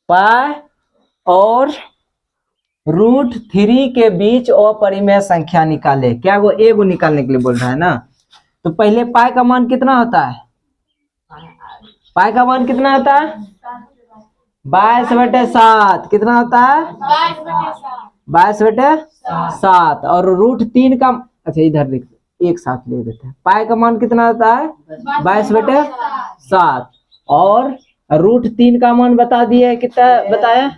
पाई और √3 के बीच अपरिमेय संख्या निकाले। क्या वो ए को निकालने के लिए बोल रहा है ना। तो पहले पाई का मान कितना होता है? पाई का मान कितना होता है? 22/7। कितना होता है? 22/7। और √3 का, अच्छा इधर देख एक साथ ले देते हैं। पाई का मान कितना होता है? 22/7। और √3 का मान बता दिए, कितना बताया?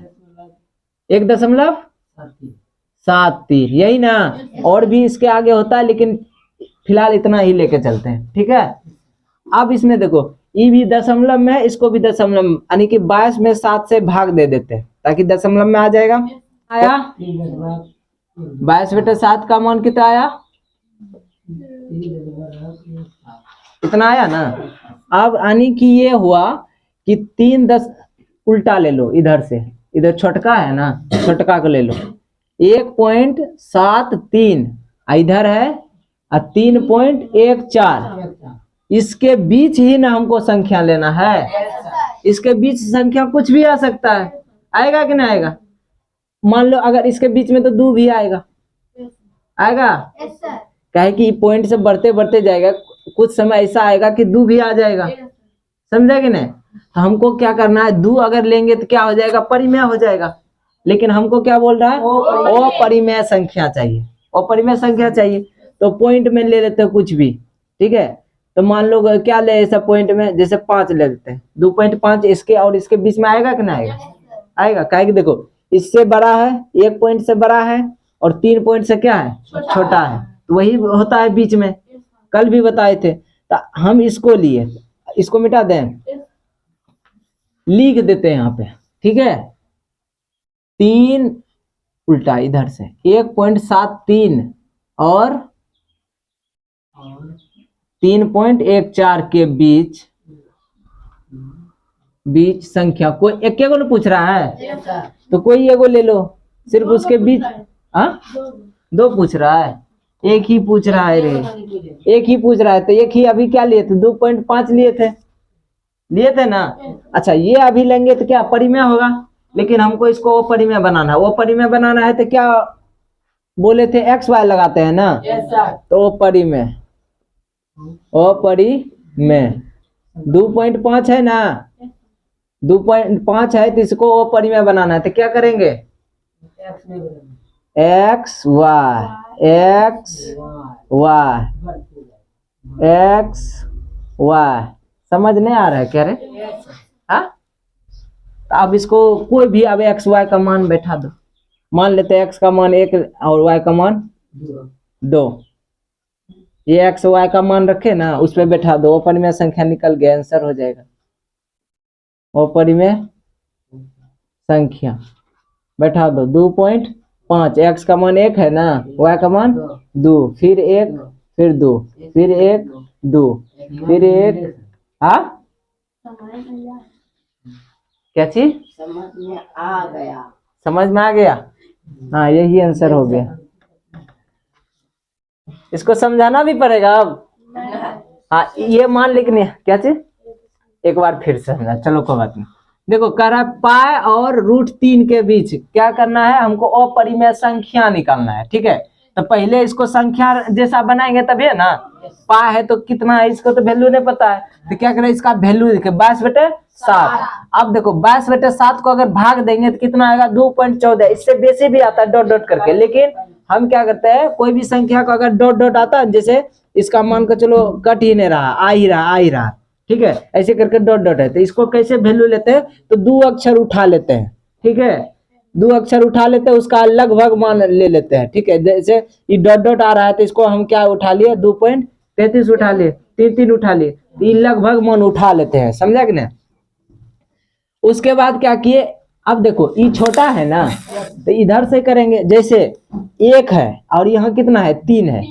1.73, यही ना। और भी इसके आगे होता है, लेकिन फिलहाल इतना ही लेके चलते हैं, ठीक है। अब इसमें देखो, ई भी दशमलव में है, इसको भी दशमलव, यानी कि 22 में 7 से भाग दे देते हैं ताकि दशमलव में आ जाएगा। आया 22/7 का मान कितना आया? इतना आया ना। अब यानी कि ये हुआ कि 3 उल्टा ले लो इधर से, इधर छोटका है ना, छोटका को ले लो। 1.73 इधर है और 3.14, इसके बीच ही ना हमको संख्या लेना है। इसके बीच संख्या कुछ भी आ सकता है, आएगा कि नहीं आएगा? मान लो अगर इसके बीच में तो 2 भी आएगा, आएगा? कहे कि पॉइंट से बढ़ते बढ़ते जाएगा, कुछ समय ऐसा आएगा कि 2 भी आ जाएगा, समझा कि नहीं। तो हमको क्या करना है, 2 अगर लेंगे तो क्या हो जाएगा? परिमेय हो जाएगा। लेकिन हमको क्या बोल रहा है? अपरिमेय संख्या चाहिए, अपरिमेय संख्या चाहिए। तो पॉइंट में ले लेते हैं कुछ भी, ठीक है। तो मान लो क्या ले ऐसा पॉइंट में, जैसे 5 ले लेते हैं। 2.5 इसके और इसके बीच में आएगा कि नहीं आएगा? आएगा। काहे कि देखो इससे बड़ा है, 1 पॉइंट से बड़ा है, और 3 पॉइंट से क्या है? छोटा है। तो वही होता है बीच में, कल भी बताए थे। तो हम इसको लिए, इसको मिटा दें, लिख देते हैं यहाँ पे, ठीक है। 3 उल्टा इधर से 1.73 और 3.14 के बीच संख्या। कोई एक को पूछ रहा है, तो कोई एगो ले लो, सिर्फ उसके बीच। हाँ 2 पूछ रहा है, एक ही पूछ रहा है रे, एक ही पूछ रहा है। तो एक ही अभी क्या लिए थे? 2.5 लिए थे ना। अच्छा ये अभी लेंगे तो क्या परिमेय होगा, लेकिन हमको इसको अपरिमेय बनाना है। वो परिमेय बनाना है तो क्या बोले थे? XY लगाते हैं ना। तो अपरिमेय 2.5 है ना, 2.5 है तो इसको अपरिमेय बनाना है। तो क्या करेंगे? XY समझ नहीं आ रहा है क्या रे? हाँ तो अब इसको कोई भी अब XY का मान बैठा दो। मान लेते हैं X का मान 1 और Y का मान 2। ये XY का मान रखे ना, उस पर बैठा दो, अपरिमेय संख्या निकल गया, आंसर हो जाएगा। अपरिमेय संख्या बैठा दो 2.5। X का मान 1 है ना, Y का मान 2, फिर 1, फिर 2, फिर 1, 2, फिर 1। हाँ क्या चीज? समझ में आ गया। हाँ यही आंसर हो गया। इसको समझाना भी पड़ेगा अब। हाँ ये मान लिखने क्या चीज, एक बार फिर समझा, चलो कोई बात नहीं। देखो कह रहा है पाई और √3 के बीच क्या करना है? हमको अपरिमेय संख्या निकालना है, ठीक है। तो पहले इसको संख्या जैसा बनाएंगे तभी है ना। पाई है तो कितना है, इसको तो वैल्यू नहीं पता है, तो क्या करें? इसका वैल्यू लिखे 22/7। अब देखो 22/7 को अगर भाग देंगे तो कितना आएगा? 2.14। इससे बेसी भी आता है डॉट डॉट करके, लेकिन हम क्या करते हैं, कोई भी संख्या को अगर डॉट डॉट आता है, जैसे इसका मान को चलो कट ही नहीं रहा, आ ही रहा, ठीक है, ऐसे करके डॉट डॉट है। तो इसको कैसे वैल्यू लेते हैं? तो 2 अक्षर उठा लेते हैं, ठीक है। 2 अक्षर उठा लेते हैं, उसका लगभग मान ले लेते हैं, ठीक है। जैसे ये डॉट डॉट आ रहा है तो इसको हम क्या उठा लिए? 2.33 उठा लिए, 3 उठा लिए, तो ये लगभग मान उठा लेते हैं, समझा कि नहीं। उसके बाद क्या किए? अब देखो ये छोटा है ना, तो इधर से करेंगे। जैसे 1 है और यहाँ कितना है? 3 है।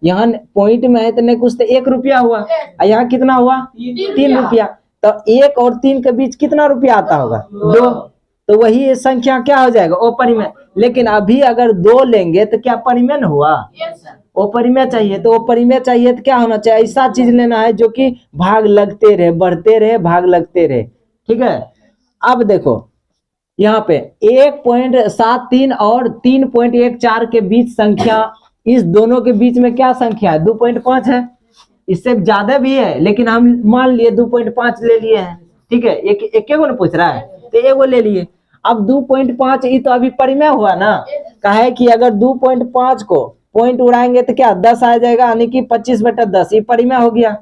यहाँ पॉइंट में है तो नहीं कुछ, तो 1 रुपया हुआ, और यहाँ कितना हुआ? 3 रुपया। तो 1 और 3 के बीच कितना रुपया आता होगा? 2। तो वही संख्या क्या हो जाएगा? अपरिमेय। लेकिन अभी अगर 2 लेंगे तो क्या परिमेय न हुआ? अपरिमेय चाहिए। तो अपरिमेय चाहिए तो क्या होना चाहिए? ऐसा चीज लेना है जो कि भाग लगते रहे, बढ़ते रहे, भाग लगते रहे, ठीक है। अब देखो यहाँ पे 1.73 और 3.14 के बीच संख्या, इस दोनों के बीच में क्या संख्या है? 2.5 है। इससे ज्यादा भी है लेकिन हम मान लिए 2.5 ले लिए हैं, ठीक है। एक को ना पूछ रहा है तो एगो ले लिए। अब 2.5 ये तो अभी परिमेय हुआ ना, कहे कि अगर 2.5 को पॉइंट उड़ाएंगे तो क्या 10 आ जाएगा, यानी कि 25/10, ये परिमेय हो गया।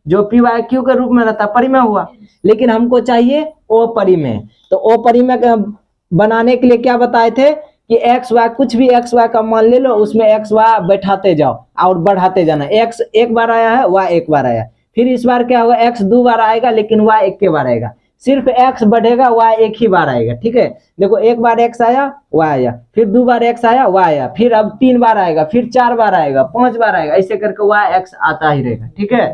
जो पी वाई क्यू के रूप में रहता परिमेय हुआ। लेकिन हमको चाहिए अपरिमेय, तो अपरिमेय बनाने के लिए क्या बताए थे कि एक्स वाई, कुछ भी एक्स वाई का मान ले लो, उसमें एक्स वाई बैठाते जाओ और बढ़ाते जाना। एक्स एक बार आया है, वाई एक बार आया, फिर इस बार क्या होगा, एक्स 2 बार आएगा लेकिन वाई एक के बार आएगा। सिर्फ एक्स बढ़ेगा, वाई एक ही बार आएगा, ठीक है। देखो एक बार एक्स आया, वाई आया, फिर 2 बार एक्स आया, वाई आया, फिर अब 3 बार आएगा, फिर 4 बार आएगा, 5 बार आएगा, ऐसे करके वाई एक्स आता ही रहेगा, ठीक है।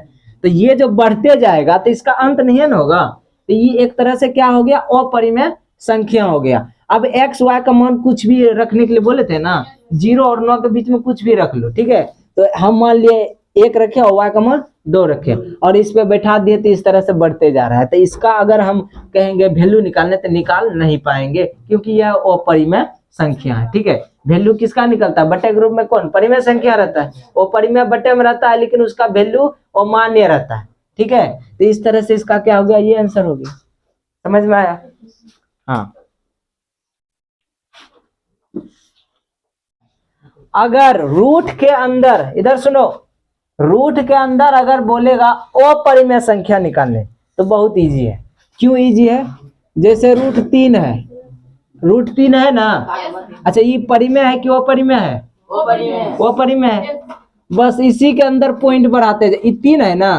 तो ये जो बढ़ते जाएगा तो इसका अंत नहीं है ना होगा, तो ये एक तरह से क्या हो गया, अपरिमेय संख्या हो गया। अब एक्स वाई का मान कुछ भी रखने के लिए बोले थे ना, 0 और 9 के बीच में कुछ भी रख लो, ठीक है। तो हम मान लिए 1 रखे और वाई का मान 2 रखे और इस पे बैठा दिए, तो इस तरह से बढ़ते जा रहा है। तो इसका अगर हम कहेंगे वैल्यू निकालने तो निकाल नहीं पाएंगे, क्योंकि यह अपरिमेय संख्या है, ठीक है। वैल्यू किसका निकलता है, बटे ग्रुप में कौन परिमेय संख्या रहता है, वो परिमेय बटे में रहता है, लेकिन उसका वैल्यू अमान्य रहता है, ठीक है। तो इस तरह से इसका क्या हो गया, ये आंसर हो गया। समझ में आया? हाँ। अगर रूट के अंदर, इधर सुनो, रूट के अंदर अगर बोलेगा अपरिमेय संख्या निकालने तो बहुत इजी है। क्यों इजी है? जैसे रूट 3 है, रूट 3 है ना, अच्छा ये परिमेय है कि अपरिमेय है? अपरिमेय है। बस इसी के अंदर पॉइंट बढ़ाते जाए। 3 है ना,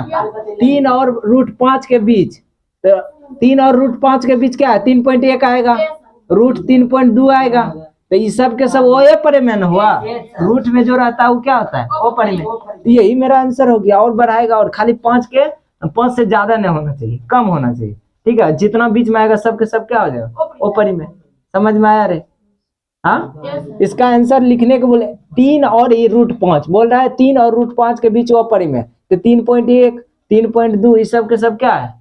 3 और रूट 5 के बीच, तो 3 और रूट 5 के बीच क्या है, 3.1 आएगा, रूट 3.2 आएगा, तो ये सब के सब वो परिमेय हुआ। रूट में जो रहता है वो क्या होता है, वो परिमेय। तो यही मेरा आंसर हो गया। और बढ़ाएगा, और खाली 5 से ज्यादा नहीं होना चाहिए, कम होना चाहिए, ठीक है। जितना बीच में आएगा सब के सब क्या हो जाएगा, वो परिमेय। समझ में आया रे? हाँ, इसका आंसर लिखने के बोले 3 और ये रूट 5 बोल रहा है, 3 और रूट 5 के बीच वो परिमेय, तो 3.1 3.2 इस सब के सब क्या है,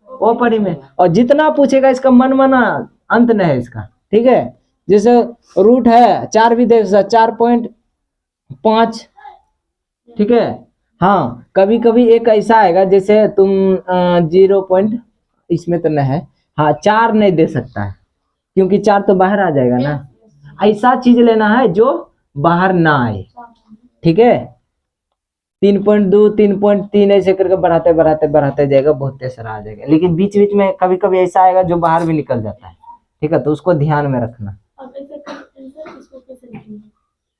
वो परिमेय। और जितना पूछेगा इसका मन माना अंत नहीं है इसका, ठीक है। जैसे रूट है 4 भी देख सकते, 4.5, ठीक है। हाँ, कभी कभी एक ऐसा आएगा जैसे तुम 0. इसमें तो नहीं है, हाँ 4 नहीं दे सकता है, क्योंकि 4 तो बाहर आ जाएगा ना। ऐसा चीज लेना है जो बाहर ना आए, ठीक है। 3.2 3.3 ऐसे करके बढ़ाते बढ़ाते बढ़ाते जाएगा, बहुत तेसरा आ जाएगा। लेकिन बीच बीच में कभी कभी ऐसा आएगा जो बाहर भी निकल जाता है, ठीक है। तो उसको ध्यान में रखना।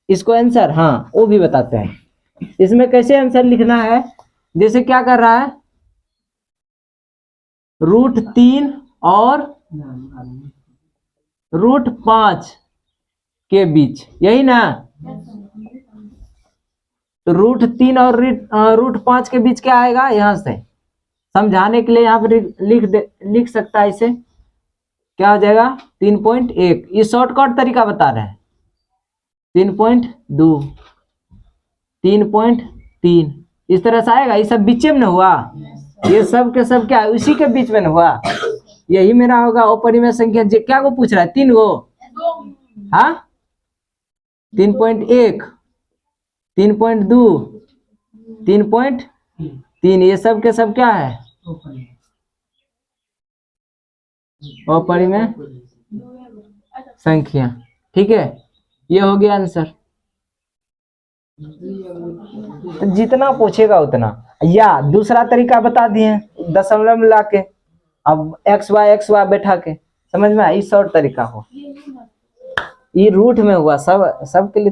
इसको आंसर, हाँ वो भी बताते हैं। इसमें कैसे आंसर लिखना है, जैसे क्या कर रहा है, रूट 3 और रूट 5 के बीच, यही ना। तो रूट 3 और रूट 5 के बीच क्या आएगा, यहां से समझाने के लिए यहाँ पर लिख सकता है इसे, क्या हो जाएगा 3.1। ये शॉर्टकट तरीका बता रहे हैं। 3.2 3.3 इस तरह से आएगा। ये सब बीच में न हुआ, ये सब के सब क्या है, उसी के बीच में न हुआ। यही मेरा होगा अपरिमेय संख्या। क्या को पूछ रहा है, 3 गो, हाँ 3.1 3.2 3.3 ये सब के सब क्या है, अपरिमेय संख्या, ठीक है। ये हो गया आंसर। तो जितना पूछेगा उतना, या दूसरा तरीका बता दिए दशमलव मिला के, अब एक्स वाई बैठा के, समझ में आई, शॉर्ट तरीका हो। ये रूट में हुआ, सब के लिए